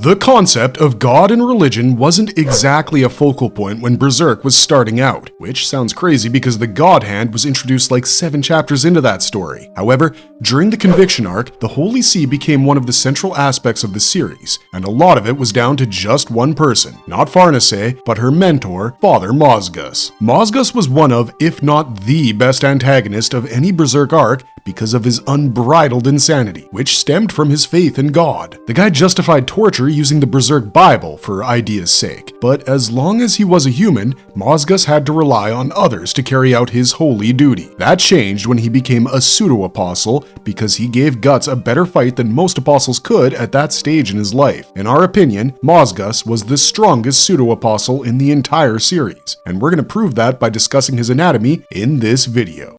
The concept of God and religion wasn't exactly a focal point when Berserk was starting out, which sounds crazy because the God Hand was introduced like 7 chapters into that story. However, during the Conviction arc, the Holy See became one of the central aspects of the series, and a lot of it was down to just one person, not Pharnace, but her mentor, Father Mozgus. Mozgus was one of, if not the best antagonist of any Berserk arc because of his unbridled insanity, which stemmed from his faith in God. The guy justified torture using the Berserk Bible for idea's sake, but as long as he was a human, Mozgus had to rely on others to carry out his holy duty. That changed when he became a pseudo-apostle because he gave Guts a better fight than most apostles could at that stage in his life. In our opinion, Mozgus was the strongest pseudo-apostle in the entire series, and we're going to prove that by discussing his anatomy in this video.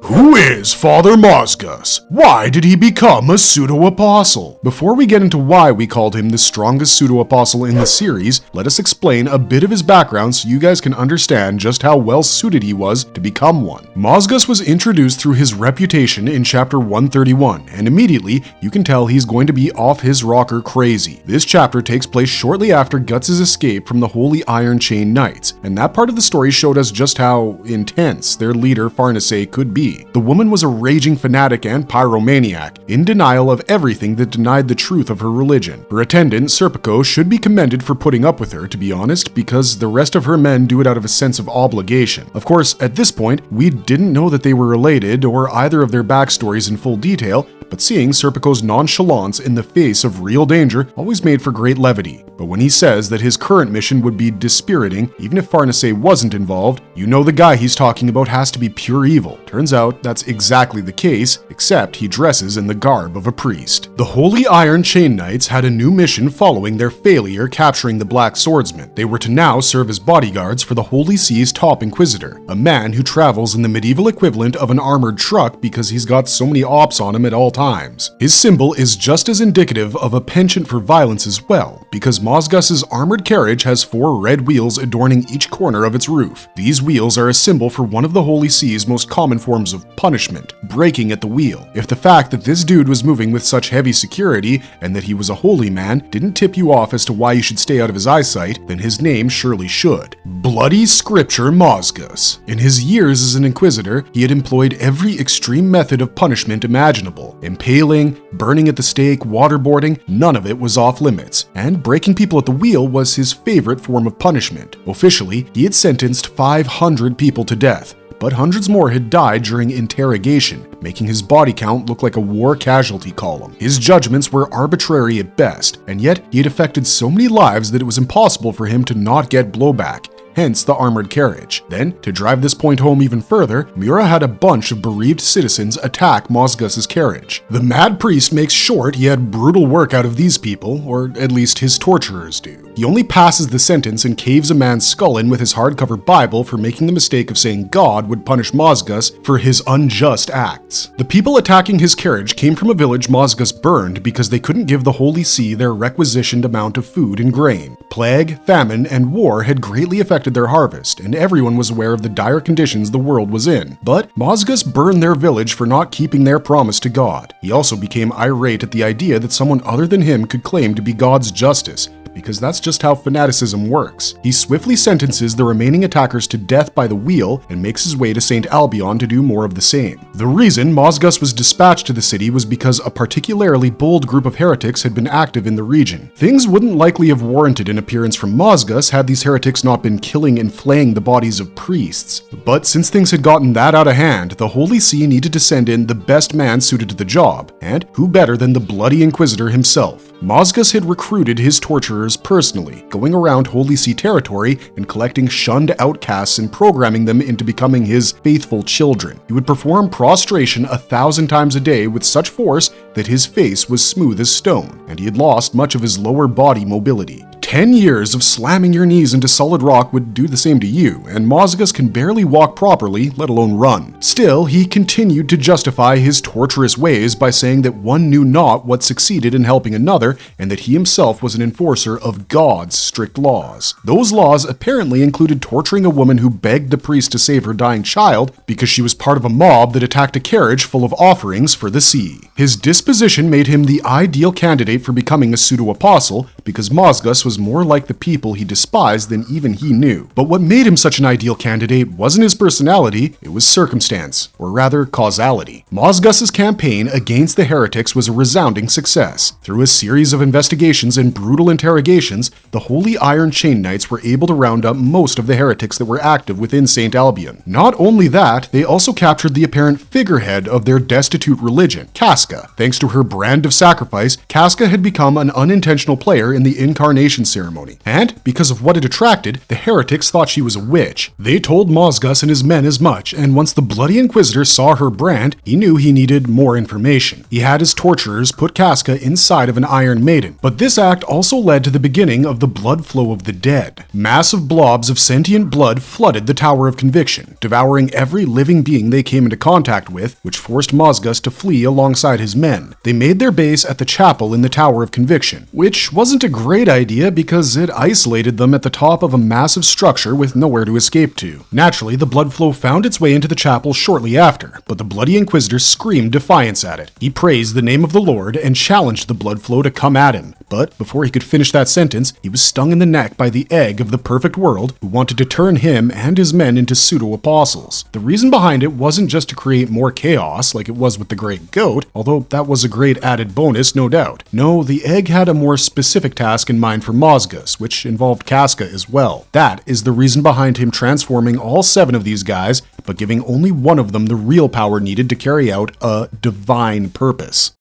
Who is Father Mozgus? Why did he become a pseudo-apostle? Before we get into why we called him the strongest pseudo-apostle in the series, let us explain a bit of his background so you guys can understand just how well suited he was to become one. Mozgus was introduced through his reputation in chapter 131, and immediately you can tell he's going to be off his rocker crazy. This chapter takes place shortly after Guts' escape from the Holy Iron Chain Knights, and that part of the story showed us just how intense their leader Pharnace could be. The woman was a raging fanatic and pyromaniac, in denial of everything that denied the truth of her religion. Her attendant, Serpico, should be commended for putting up with her, to be honest, because the rest of her men do it out of a sense of obligation. Of course, at this point, we didn't know that they were related or either of their backstories in full detail, but seeing Serpico's nonchalance in the face of real danger always made for great levity. But when he says that his current mission would be dispiriting, even if Pharnace wasn't involved, you know the guy he's talking about has to be pure evil. Turns out that's exactly the case, except he dresses in the garb of a priest. The Holy Iron Chain Knights had a new mission following their failure capturing the Black Swordsman. They were to now serve as bodyguards for the Holy See's top Inquisitor, a man who travels in the medieval equivalent of an armored truck because he's got so many ops on him at all times. His symbol is just as indicative of a penchant for violence as well, because Mozgus's armored carriage has 4 red wheels adorning each corner of its roof. These wheels are a symbol for one of the Holy See's most common forms of punishment, breaking at the wheel. If the fact that this dude was moving with such heavy security and that he was a holy man didn't tip you off as to why you should stay out of his eyesight, then his name surely should. Bloody Scripture Mozgus. In his years as an Inquisitor, he had employed every extreme method of punishment imaginable. Impaling, burning at the stake, waterboarding, none of it was off limits, and breaking people at the wheel was his favorite form of punishment. Officially, he had sentenced 500 people to death, but hundreds more had died during interrogation, making his body count look like a war casualty column. His judgments were arbitrary at best, and yet he had affected so many lives that it was impossible for him to not get blowback. Hence the armored carriage. Then, to drive this point home even further, Mura had a bunch of bereaved citizens attack Mozgus's carriage. The mad priest makes short he had brutal work out of these people, or at least his torturers do. He only passes the sentence and caves a man's skull in with his hardcover Bible for making the mistake of saying God would punish Mozgus for his unjust acts. The people attacking his carriage came from a village Mozgus burned because they couldn't give the Holy See their requisitioned amount of food and grain. Plague, famine, and war had greatly affected their harvest, and everyone was aware of the dire conditions the world was in. But Mozgus burned their village for not keeping their promise to God. He also became irate at the idea that someone other than him could claim to be God's justice, because that's just how fanaticism works. He swiftly sentences the remaining attackers to death by the wheel and makes his way to St. Albion to do more of the same. The reason Mozgus was dispatched to the city was because a particularly bold group of heretics had been active in the region. Things wouldn't likely have warranted an appearance from Mozgus had these heretics not been killing and flaying the bodies of priests. But since things had gotten that out of hand, the Holy See needed to send in the best man suited to the job, and who better than the bloody Inquisitor himself. Mozgus had recruited his torturers personally, going around Holy See territory and collecting shunned outcasts and programming them into becoming his faithful children. He would perform prostration 1,000 times a day with such force that his face was smooth as stone, and he had lost much of his lower body mobility. 10 years of slamming your knees into solid rock would do the same to you, and Mozgus can barely walk properly, let alone run. Still, he continued to justify his torturous ways by saying that one knew not what succeeded in helping another, and that he himself was an enforcer of God's strict laws. Those laws apparently included torturing a woman who begged the priest to save her dying child because she was part of a mob that attacked a carriage full of offerings for the sea. His disposition made him the ideal candidate for becoming a pseudo-apostle because Mozgus was more like the people he despised than even he knew. But what made him such an ideal candidate wasn't his personality, it was circumstance, or rather causality. Mozgus's campaign against the heretics was a resounding success. Through a series of investigations and brutal interrogations, the Holy Iron Chain Knights were able to round up most of the heretics that were active within St. Albion. Not only that, they also captured the apparent figurehead of their destitute religion, Casca. Thanks to her brand of sacrifice, Casca had become an unintentional player in the incarnation ceremony, and because of what it attracted, the heretics thought she was a witch. They told Mozgus and his men as much, and once the Bloody Inquisitor saw her brand, he knew he needed more information. He had his torturers put Casca inside of an Iron Maiden, but this act also led to the beginning of the blood flow of the dead. Massive blobs of sentient blood flooded the Tower of Conviction, devouring every living being they came into contact with, which forced Mozgus to flee alongside his men. They made their base at the chapel in the Tower of Conviction, which wasn't a great idea because it isolated them at the top of a massive structure with nowhere to escape to. Naturally, the blood flow found its way into the chapel shortly after, but the Bloody Inquisitor screamed defiance at it. He praised the name of the Lord and challenged the blood flow to come at him. But before he could finish that sentence, he was stung in the neck by the egg of the perfect world, who wanted to turn him and his men into pseudo-apostles. The reason behind it wasn't just to create more chaos like it was with the Great Goat, although that was a great added bonus, no doubt. No, the egg had a more specific task in mind for Mozgus, which involved Casca as well. That is the reason behind him transforming all 7 of these guys, but giving only one of them the real power needed to carry out a divine purpose.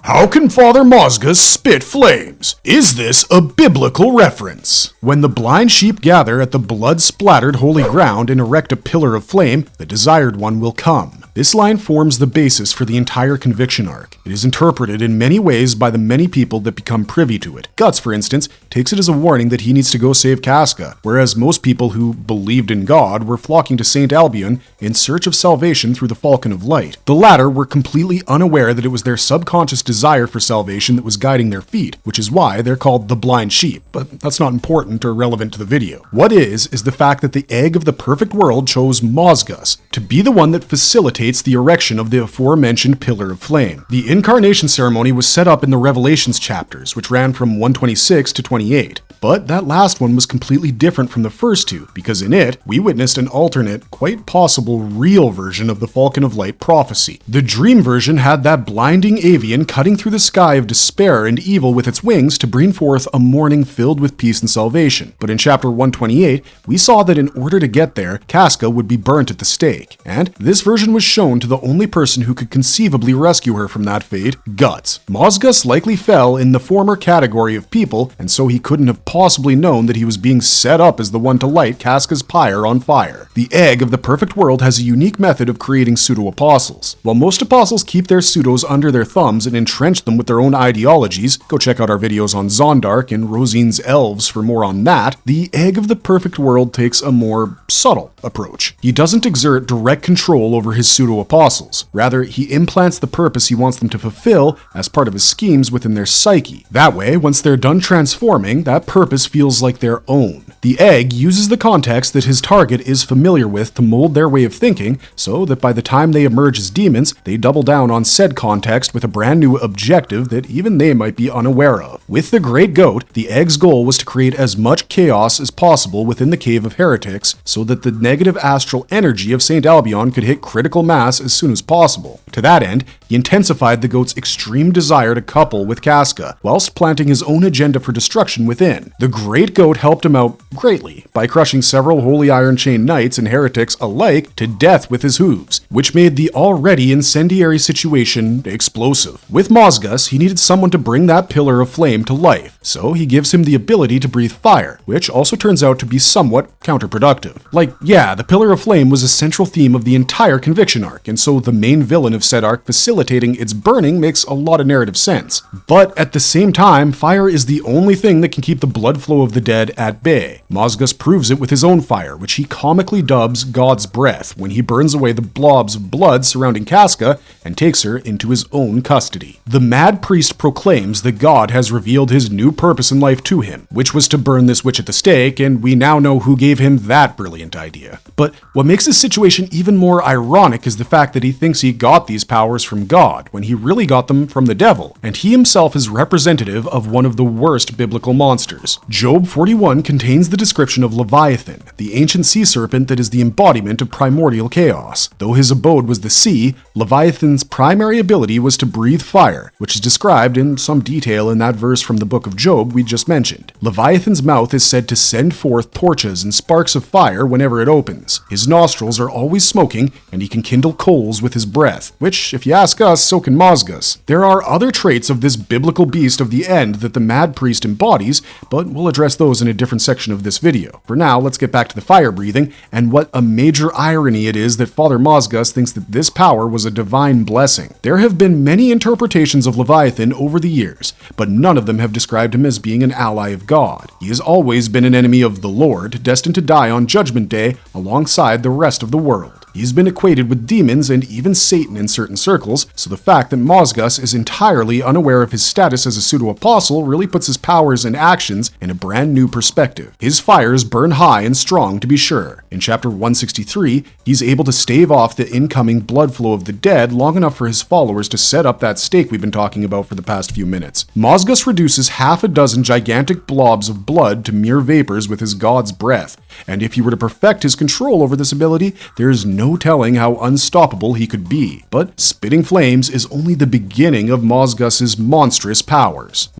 How can Father Mozgus spit flames? Is this a biblical reference? When the blind sheep gather at the blood-splattered holy ground and erect a pillar of flame, the desired one will come. This line forms the basis for the entire conviction arc. It is interpreted in many ways by the many people that become privy to it. Guts, for instance, takes it as a warning that he needs to go save Casca, whereas most people who believed in God were flocking to St. Albion in search of salvation through the Falcon of Light. The latter were completely unaware that it was their subconscious desire for salvation that was guiding their feet, which is why they're called the blind sheep, but that's not important or relevant to the video. What is the fact that the egg of the perfect world chose Mozgus to be the one that facilitates the erection of the aforementioned pillar of flame. The incarnation ceremony was set up in the Revelations chapters, which ran from 126 to 28. But that last one was completely different from the first two, because in it, we witnessed an alternate, quite possible real version of the Falcon of Light prophecy. The dream version had that blinding avian cutting through the sky of despair and evil with its wings to bring forth a morning filled with peace and salvation. But in chapter 128, we saw that in order to get there, Casca would be burnt at the stake. And this version was shown to the only person who could conceivably rescue her from that fate, Guts. Mozgus likely fell in the former category of people, and so he couldn't have possibly known that he was being set up as the one to light Casca's pyre on fire. The egg of the perfect world has a unique method of creating pseudo-apostles. While most apostles keep their pseudos under their thumbs and entrench them with their own ideologies, go check out our videos on Zondark and Rosine's Elves for more on that, the egg of the perfect world takes a more subtle approach. He doesn't exert direct control over his pseudo-apostles. Rather, he implants the purpose he wants them to fulfill as part of his schemes within their psyche. That way, once they're done transforming, that purpose feels like their own. The egg uses the context that his target is familiar with to mold their way of thinking, so that by the time they emerge as demons, they double down on said context with a brand new objective that even they might be unaware of. With the Great Goat, the egg's goal was to create as much chaos as possible within the Cave of Heretics, so that the negative astral energy of St. Albion could hit critical mass as soon as possible. To that end, he intensified the goat's extreme desire to couple with Casca, whilst planting his own agenda for destruction within. The Great Goat helped him out greatly by crushing several Holy Iron Chain Knights and heretics alike to death with his hooves, which made the already incendiary situation explosive. With Mozgus, he needed someone to bring that pillar of flame to life, so he gives him the ability to breathe fire, which also turns out to be somewhat counterproductive. Like, yeah, the pillar of flame was a central theme of the entire Conviction arc, and so the main villain of said arc facilitating its burning makes a lot of narrative sense. But at the same time, fire is the only thing that can keep the blood flow of the dead at bay. Mozgus proves it with his own fire, which he comically dubs God's Breath, when he burns away the blobs of blood surrounding Casca and takes her into his own custody. The Mad Priest proclaims that God has revealed his new purpose in life to him, which was to burn this witch at the stake, and we now know who gave him that brilliant idea. But what makes this situation even more ironic is the fact that he thinks he got these powers from God, when he really got them from the devil, and he himself is representative of one of the worst biblical monsters. Job 41 contains the description of Leviathan, the ancient sea serpent that is the embodiment of primordial chaos. Though his abode was the sea, Leviathan's primary ability was to breathe fire, which is described in some detail in that verse from the book of Job we just mentioned. Leviathan's mouth is said to send forth torches and sparks of fire whenever it opens. His nostrils are always smoking, and he can kindle coals with his breath, which, if you ask us, so can Mozgus. There are other traits of this biblical beast of the end that the Mad Priest embodies, but we'll address those in a different section of this video. For now, let's get back to the fire breathing, and what a major irony it is that Father Mozgus thinks that this power was a divine blessing. There have been many interpretations of Leviathan over the years, but none of them have described him as being an ally of God. He has always been an enemy of the Lord, destined to die on Judgment Day alongside the rest of the world. He's been equated with demons and even Satan in certain circles, so the fact that Mozgus is entirely unaware of his status as a pseudo-apostle really puts his powers and actions in a brand new perspective. His fires burn high and strong, to be sure. In chapter 163, he's able to stave off the incoming blood flow of the dead long enough for his followers to set up that stake we've been talking about for the past few minutes. Mozgus reduces half a dozen gigantic blobs of blood to mere vapors with his God's Breath, and if he were to perfect his control over this ability, there is no telling how unstoppable he could be. But spitting flames is only the beginning of Mozgus's monstrous powers.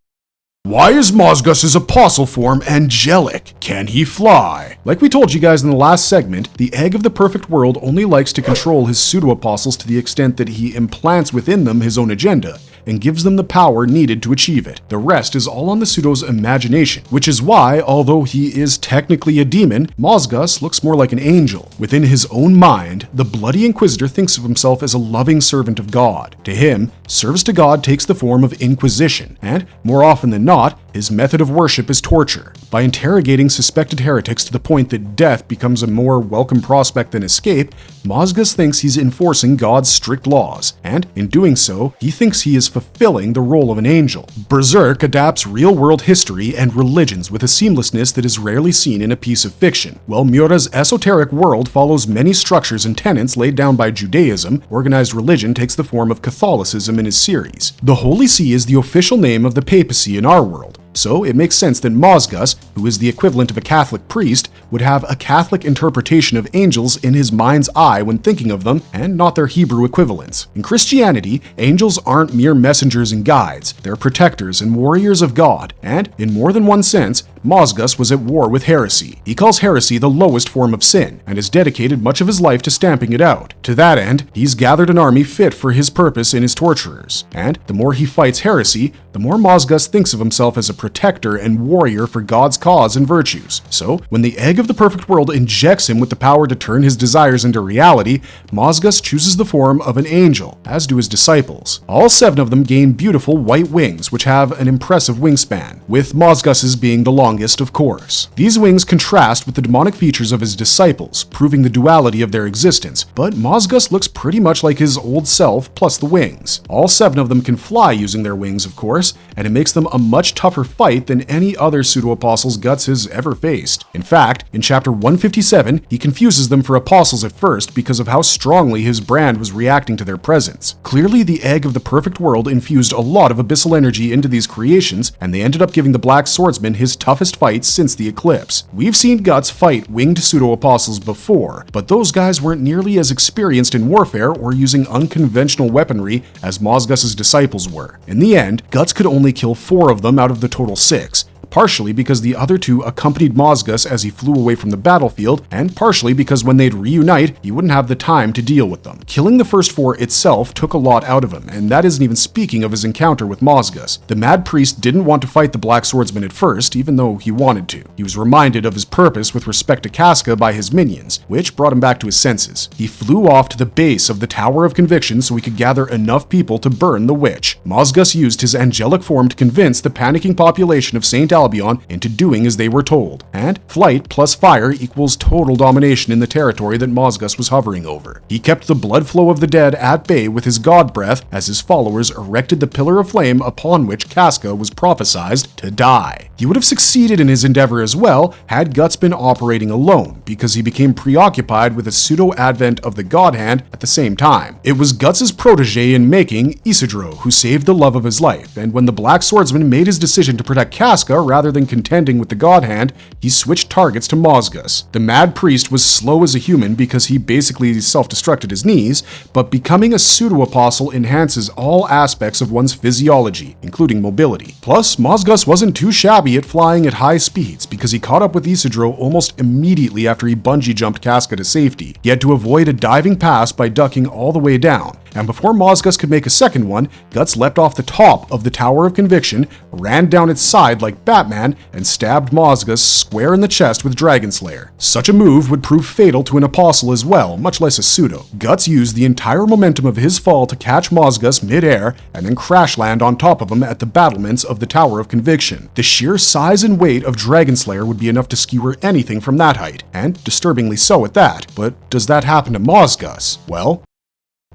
Why is Mozgus's apostle form angelic? Can he fly? Like we told you guys in the last segment, the egg of the perfect world only likes to control his pseudo-apostles to the extent that he implants within them his own agenda and gives them the power needed to achieve it. The rest is all on the pseudo's imagination, which is why, although he is technically a demon, Mozgus looks more like an angel. Within his own mind, the Bloody Inquisitor thinks of himself as a loving servant of God. To him, service to God takes the form of inquisition, and more often than not, his method of worship is torture. By interrogating suspected heretics to the point that death becomes a more welcome prospect than escape, Mozgus thinks he's enforcing God's strict laws, and in doing so, he thinks he is fulfilling the role of an angel. Berserk adapts real-world history and religions with a seamlessness that is rarely seen in a piece of fiction. While Miura's esoteric world follows many structures and tenets laid down by Judaism, organized religion takes the form of Catholicism in his series. The Holy See is the official name of the papacy in our world, so it makes sense that Mozgus, who is the equivalent of a Catholic priest, would have a Catholic interpretation of angels in his mind's eye when thinking of them, and not their Hebrew equivalents. In Christianity, angels aren't mere messengers and guides, they're protectors and warriors of God, and, in more than one sense, Mozgus was at war with heresy. He calls heresy the lowest form of sin, and has dedicated much of his life to stamping it out. To that end, he's gathered an army fit for his purpose in his torturers, and the more he fights heresy, the more Mozgus thinks of himself as a protector and warrior for God's cause and virtues. So, when the egg of the perfect world injects him with the power to turn his desires into reality, Mozgus chooses the form of an angel, as do his disciples. All 7 of them gain beautiful white wings, which have an impressive wingspan, with Mozgus's being the longest, of course. These wings contrast with the demonic features of his disciples, proving the duality of their existence, but Mozgus looks pretty much like his old self plus the wings. All 7 of them can fly using their wings, of course, and it makes them a much tougher fight than any other pseudo-apostles Guts has ever faced. In fact, in chapter 157, he confuses them for apostles at first because of how strongly his brand was reacting to their presence. Clearly, the egg of the perfect world infused a lot of abyssal energy into these creations, and they ended up giving the Black Swordsman his toughest fight since the eclipse. We've seen Guts fight winged pseudo-apostles before, but those guys weren't nearly as experienced in warfare or using unconventional weaponry as Mozgus's disciples were. In the end, Guts could only kill 4 of them out of the total 6, partially because the other two accompanied Mozgus as he flew away from the battlefield, and partially because when they'd reunite, he wouldn't have the time to deal with them. Killing the first four itself took a lot out of him, and that isn't even speaking of his encounter with Mozgus. The Mad Priest didn't want to fight the Black Swordsman at first, even though he wanted to. He was reminded of his purpose with respect to Casca by his minions, which brought him back to his senses. He flew off to the base of the Tower of Conviction so he could gather enough people to burn the witch. Mozgus used his angelic form to convince the panicking population of St. Albion into doing as they were told. And flight plus fire equals total domination in the territory that Mozgus was hovering over. He kept the blood flow of the dead at bay with his god breath as his followers erected the pillar of flame upon which Casca was prophesied to die. He would have succeeded in his endeavor as well had Guts been operating alone, because he became preoccupied with a pseudo-advent of the God Hand at the same time. It was Guts' protege in making, Isidro, who saved the love of his life, and when the Black Swordsman made his decision to protect Casca rather than contending with the God Hand, he switched targets to Mozgus. The Mad Priest was slow as a human because he basically self-destructed his knees, but becoming a pseudo-apostle enhances all aspects of one's physiology, including mobility. Plus, Mozgus wasn't too shabby at flying at high speeds because he caught up with Isidro almost immediately after he bungee jumped Casca to safety. He had to avoid a diving pass by ducking all the way down, and before Mozgus could make a second one, Guts leapt off the top of the Tower of Conviction, ran down its side like Batman, and stabbed Mozgus square in the chest with Dragon Slayer. Such a move would prove fatal to an apostle as well, much less a pseudo. Guts used the entire momentum of his fall to catch Mozgus mid-air and then crash land on top of him at the battlements of the Tower of Conviction. The sheer size and weight of Dragon Slayer would be enough to skewer anything from that height, and disturbingly so at that. But does that happen to Mozgus? Well,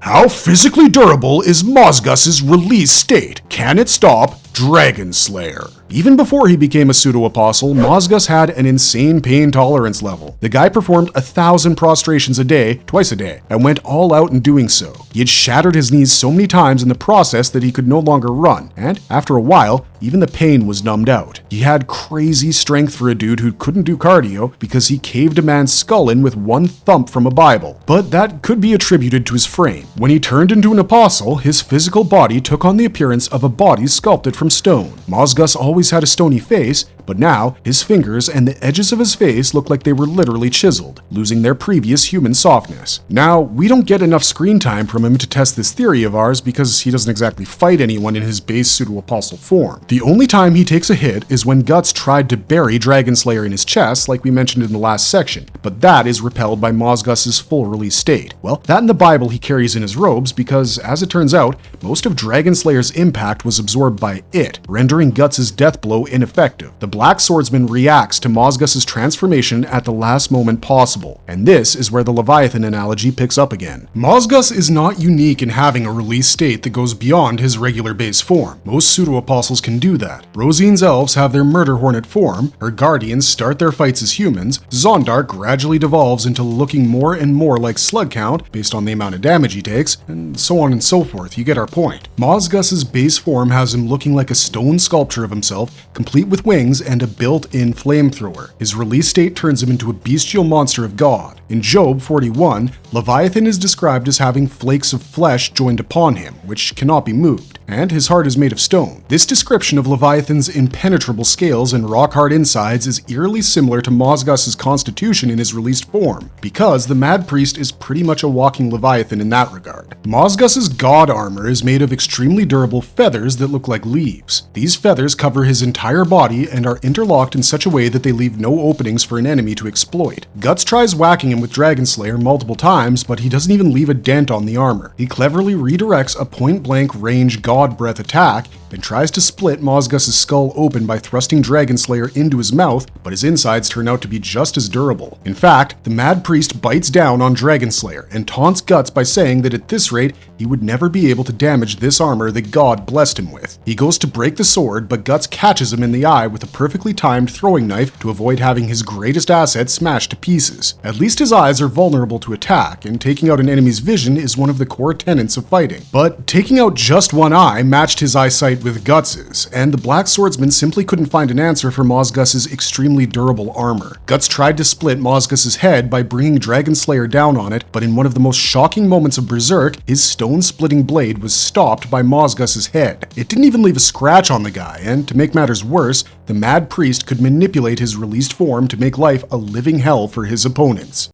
how physically durable is Mozgus' release state? Can it stop Dragon Slayer? Even before he became a pseudo-apostle, Mozgus had an insane pain tolerance level. The guy performed 1,000 prostrations a day, twice a day, and went all out in doing so. He had shattered his knees so many times in the process that he could no longer run, and after a while, even the pain was numbed out. He had crazy strength for a dude who couldn't do cardio because he caved a man's skull in with one thump from a Bible. But that could be attributed to his frame. When he turned into an apostle, his physical body took on the appearance of a body sculpted from stone. Mozgus always had a stony face, but now his fingers and the edges of his face look like they were literally chiseled, losing their previous human softness. Now, we don't get enough screen time from him to test this theory of ours because he doesn't exactly fight anyone in his base pseudo-apostle form. The only time he takes a hit is when Guts tried to bury Dragon Slayer in his chest, like we mentioned in the last section, but that is repelled by Mozgus' full release state. Well, that in the Bible he carries in his robes because, as it turns out, most of Dragon Slayer's impact was absorbed by it, rendering Guts' death blow ineffective. The Black Swordsman reacts to Mozgus' transformation at the last moment possible, and this is where the Leviathan analogy picks up again. Mozgus is not unique in having a release state that goes beyond his regular base form. Most pseudo-apostles can do that. Rosine's elves have their Murder Hornet form, her guardians start their fights as humans, Zondark gradually devolves into looking more and more like Slug Count based on the amount of damage he takes, and so on and so forth. You get our point. Mozgus' base form has him looking like a stone sculpture of himself, complete with wings and a built-in flamethrower. His release state turns him into a bestial monster of God. In Job 41, Leviathan is described as having flakes of flesh joined upon him, which cannot be moved, and his heart is made of stone. This description of Leviathan's impenetrable scales and rock-hard insides is eerily similar to Mozgus' constitution in his released form, because the Mad Priest is pretty much a walking Leviathan in that regard. Mozgus' god armor is made of extremely durable feathers that look like leaves. These feathers cover his entire body and are interlocked in such a way that they leave no openings for an enemy to exploit. Guts tries whacking him with Dragon Slayer multiple times, but he doesn't even leave a dent on the armor. He cleverly redirects a point-blank range God Breath attack and tries to split Mozgus' skull open by thrusting Dragon Slayer into his mouth, but his insides turn out to be just as durable. In fact, the Mad Priest bites down on Dragon Slayer and taunts Guts by saying that at this rate, he would never be able to damage this armor that God blessed him with. He goes to break the sword, but Guts catches him in the eye with a perfectly timed throwing knife to avoid having his greatest asset smashed to pieces. At least his eyes are vulnerable to attack, and taking out an enemy's vision is one of the core tenets of fighting. But taking out just one eye matched his eyesight fight with Guts's, and the Black Swordsman simply couldn't find an answer for Mozgus's extremely durable armor. Guts tried to split Mozgus's head by bringing Dragon Slayer down on it, but in one of the most shocking moments of Berserk, his stone-splitting blade was stopped by Mozgus's head. It didn't even leave a scratch on the guy, and to make matters worse, the Mad Priest could manipulate his released form to make life a living hell for his opponents.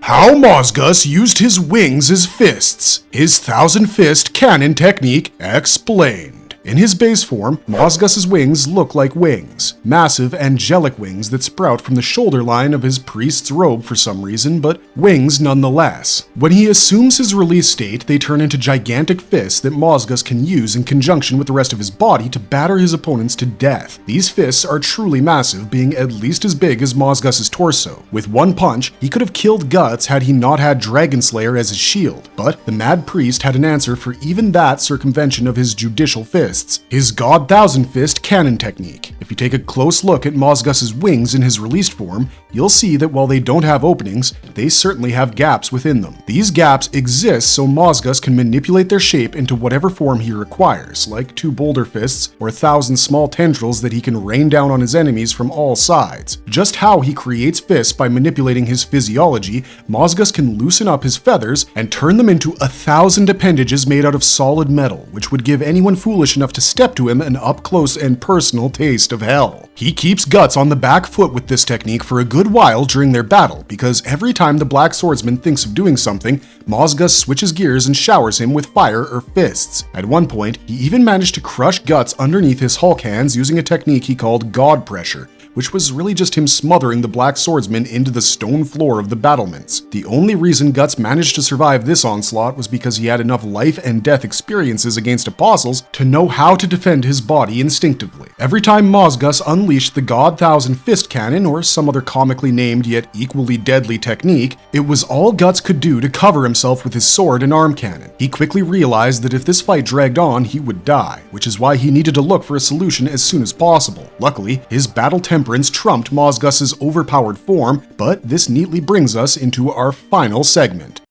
How Mozgus used his wings as fists. His Thousand Fist cannon technique explained. In his base form, Mozgus's wings look like wings. Massive angelic wings that sprout from the shoulder line of his priest's robe for some reason, but wings nonetheless. When he assumes his release state, they turn into gigantic fists that Mozgus can use in conjunction with the rest of his body to batter his opponents to death. These fists are truly massive, being at least as big as Mozgus's torso. With one punch, he could have killed Guts had he not had Dragon Slayer as his shield, but the Mad Priest had an answer for even that circumvention of his judicial fists. His God Thousand Fist cannon technique. If you take a close look at Mozgus's wings in his released form, you'll see that while they don't have openings, they certainly have gaps within them. These gaps exist so Mozgus can manipulate their shape into whatever form he requires, like 2 boulder fists or 1,000 small tendrils that he can rain down on his enemies from all sides. Just how he creates fists by manipulating his physiology, Mozgus can loosen up his feathers and turn them into 1,000 appendages made out of solid metal, which would give anyone foolish enough to step to him an up-close and personal taste of hell. He keeps Guts on the back foot with this technique for a good while during their battle, because every time the Black Swordsman thinks of doing something, Mozgus switches gears and showers him with fire or fists. At one point, he even managed to crush Guts underneath his Hulk hands using a technique he called God Pressure, which was really just him smothering the Black Swordsman into the stone floor of the battlements. The only reason Guts managed to survive this onslaught was because he had enough life and death experiences against apostles to know how to defend his body instinctively. Every time Mozgus unleashed the God Thousand Fist cannon or some other comically named yet equally deadly technique, it was all Guts could do to cover himself with his sword and arm cannon. He quickly realized that if this fight dragged on, he would die, which is why he needed to look for a solution as soon as possible. Luckily, his battle temperance trumped Mozgus's overpowered form, but this neatly brings us into our final segment.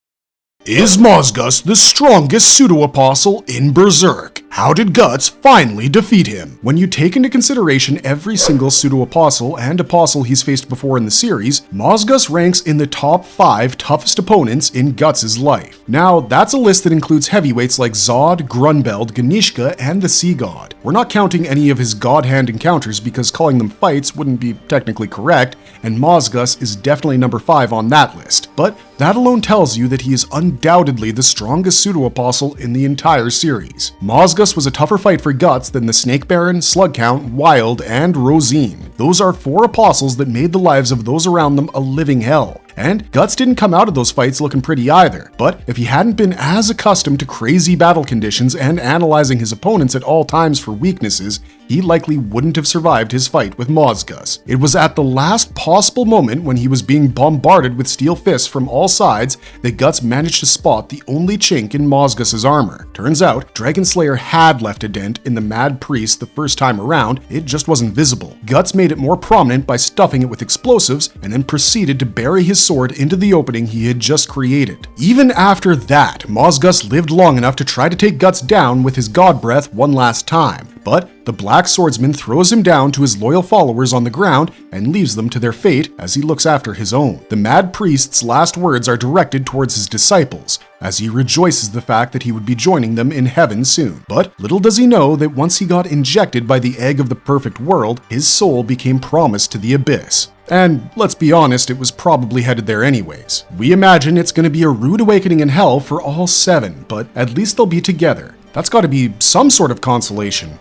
Is Mozgus the strongest pseudo-apostle in Berserk? How did Guts finally defeat him? When you take into consideration every single pseudo-apostle and apostle he's faced before in the series, Mozgus ranks in the top 5 toughest opponents in Guts' life. Now, that's a list that includes heavyweights like Zod, Grunbeld, Ganishka, and the Sea God. We're not counting any of his God Hand encounters because calling them fights wouldn't be technically correct, and Mozgus is definitely number 5 on that list. But that alone tells you that he is undoubtedly the strongest pseudo-apostle in the entire series. Mozgus was a tougher fight for Guts than the Snake Baron, Slugcount, Wild, and Rosine. Those are 4 apostles that made the lives of those around them a living hell. And Guts didn't come out of those fights looking pretty either, but if he hadn't been as accustomed to crazy battle conditions and analyzing his opponents at all times for weaknesses, he likely wouldn't have survived his fight with Mozgus. It was at the last possible moment when he was being bombarded with steel fists from all sides that Guts managed to spot the only chink in Mozgus's armor. Turns out, Dragon Slayer had left a dent in the Mad Priest the first time around, it just wasn't visible. Guts made it more prominent by stuffing it with explosives and then proceeded to bury his sword into the opening he had just created. Even after that, Mozgus lived long enough to try to take Guts down with his God Breath one last time, but the Black Swordsman throws him down to his loyal followers on the ground and leaves them to their fate as he looks after his own. The Mad Priest's last words are directed towards his disciples, as he rejoices the fact that he would be joining them in heaven soon. But little does he know that once he got injected by the egg of the perfect world, his soul became promised to the abyss. And let's be honest, it was probably headed there anyways. We imagine it's going to be a rude awakening in hell for all 7, but at least they'll be together. That's got to be some sort of consolation.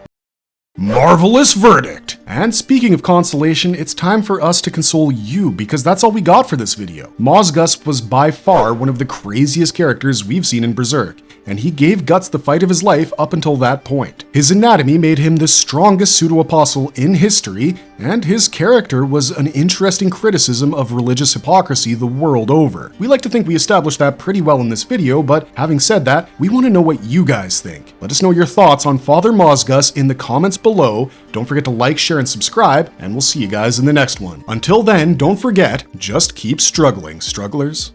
Marvelous verdict! And speaking of consolation, it's time for us to console you, because that's all we got for this video. Mozgus was by far one of the craziest characters we've seen in Berserk, and he gave Guts the fight of his life up until that point. His anatomy made him the strongest pseudo-apostle in history, and his character was an interesting criticism of religious hypocrisy the world over. We like to think we established that pretty well in this video, but having said that, we want to know what you guys think. Let us know your thoughts on Father Mozgus in the comments below. Don't forget to like, share, and subscribe, and we'll see you guys in the next one. Until then, don't forget, just keep struggling, strugglers.